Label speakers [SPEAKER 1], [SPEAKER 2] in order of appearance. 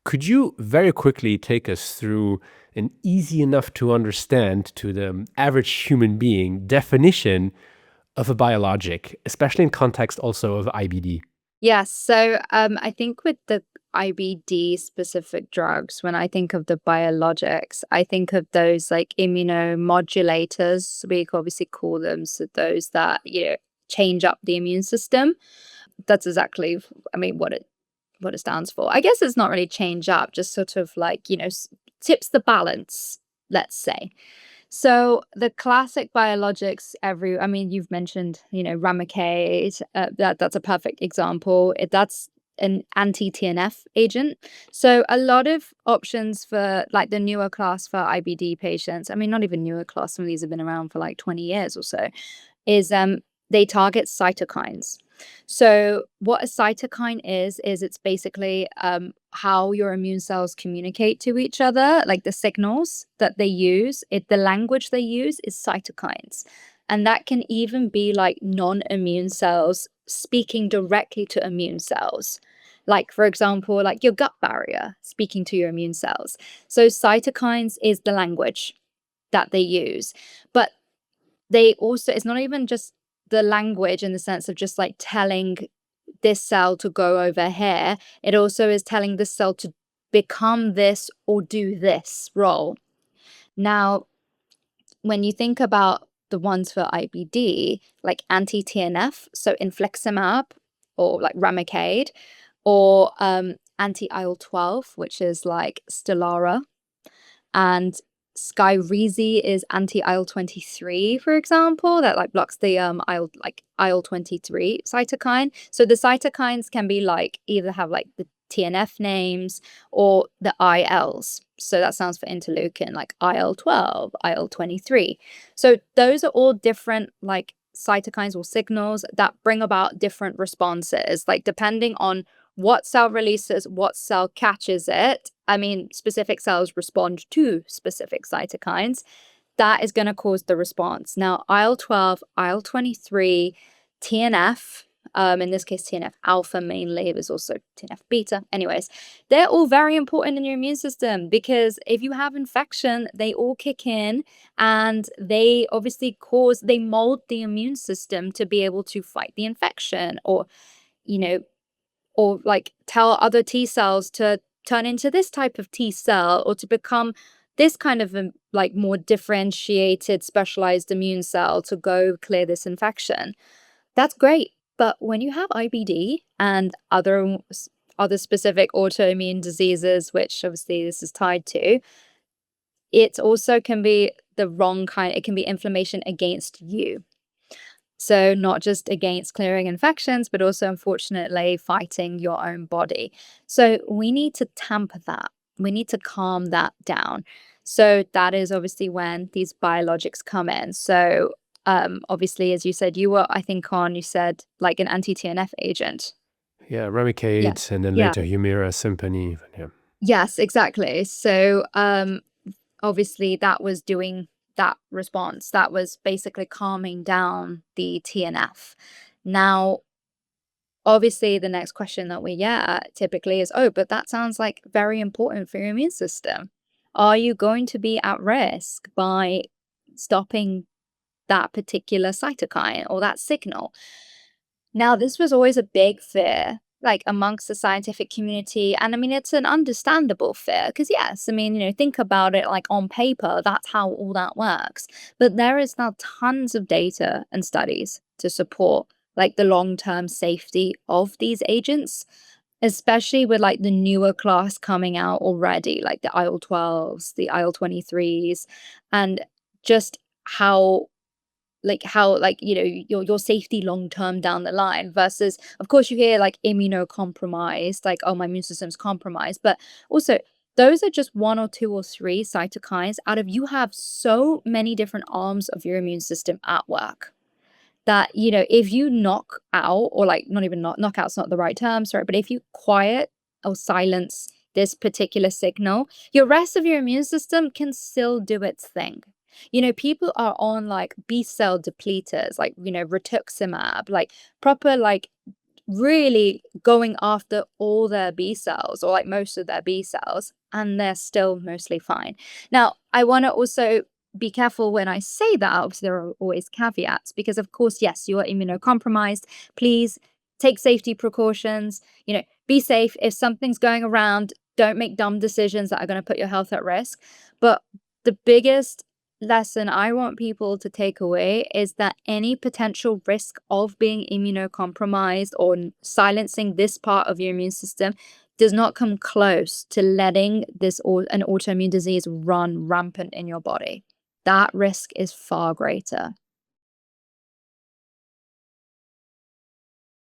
[SPEAKER 1] Could you very quickly take us through an easy enough to understand to the average human being definition of a biologic, especially in context also of IBD?
[SPEAKER 2] Yes. So I think with the IBD specific drugs, when I think of the biologics, I think of those like immunomodulators, we obviously call them. So those that, change up the immune system. That's exactly, what it stands for. I guess it's not really change up, just sort of like, tips the balance, let's say. So the classic biologics, you've mentioned, Remicade. That's a perfect example. That's an anti-TNF agent. So a lot of options for like the newer class for IBD patients. I mean, not even newer class. Some of these have been around for like 20 years or so. Is they target cytokines. So what a cytokine is it's basically how your immune cells communicate to each other, like the signals that they use. The language they use is cytokines. And that can even be like non-immune cells speaking directly to immune cells. Like, for example, like your gut barrier speaking to your immune cells. So cytokines is the language that they use. But it's not even just the language in the sense of just like telling this cell to go over here. It also is telling this cell to become this or do this role. Now, when you think about the ones for IBD, like anti-TNF, so infliximab or like Remicade, or anti-IL-12, which is like Stelara, and Skyrizi is anti-IL-23, for example, that like blocks the IL-23 cytokine. So the cytokines can be like either have like the TNF names or the ILs. So that sounds for interleukin, like IL-12, IL-23. So those are all different like cytokines or signals that bring about different responses, like depending on what cell releases, what cell catches it. I mean, specific cells respond to specific cytokines. That is going to cause the response. Now, IL-12, IL-23, TNF, in this case, TNF alpha mainly, there's also TNF beta. Anyways, they're all very important in your immune system because if you have infection, they all kick in and they obviously they mold the immune system to be able to fight the infection you know, or like tell other T cells to turn into this type of T cell or to become this kind of like more differentiated, specialized immune cell to go clear this infection. That's great. But when you have IBD and other specific autoimmune diseases, which obviously this is tied to, it also can be the wrong kind. It can be inflammation against you. So not just against clearing infections, but also unfortunately fighting your own body. So we need to tamper that. We need to calm that down. So that is obviously when these biologics come in. So obviously, as you said, you said like an anti-TNF agent.
[SPEAKER 1] Yeah,
[SPEAKER 2] Yes.
[SPEAKER 1] Remicade and then
[SPEAKER 2] Yeah.
[SPEAKER 1] later Humira, Simponi. Yeah.
[SPEAKER 2] Yes, exactly. So obviously that was doing that response. That was basically calming down the TNF. Now, obviously, the next question that we get typically is, oh, but that sounds like very important for your immune system. Are you going to be at risk by stopping that particular cytokine or that signal? Now, this was always a big fear, like amongst the scientific community. And I mean, it's an understandable fear because, yes, I mean, think about it like on paper, that's how all that works. But there is now tons of data and studies to support like the long-term safety of these agents, especially with like the newer class coming out already, like the IL-12s, the IL-23s, and just how your safety long term down the line versus, of course, you hear like immunocompromised, like, oh, my immune system's compromised, but also those are just one or two or three cytokines out of, you have so many different arms of your immune system at work that, if you knock out, or like not even knockout's not the right term, sorry, but if you quiet or silence this particular signal, your rest of your immune system can still do its thing. People are on like B cell depleters, like, rituximab, like proper like really going after all their B cells, or like most of their B cells, and they're still mostly fine. Now, I want to also be careful when I say that. Obviously, there are always caveats because, of course, yes, you are immunocompromised. Please take safety precautions. Be safe. If something's going around, don't make dumb decisions that are going to put your health at risk. But the biggest lesson I want people to take away is that any potential risk of being immunocompromised or silencing this part of your immune system does not come close to letting an autoimmune disease run rampant in your body. That risk is far greater.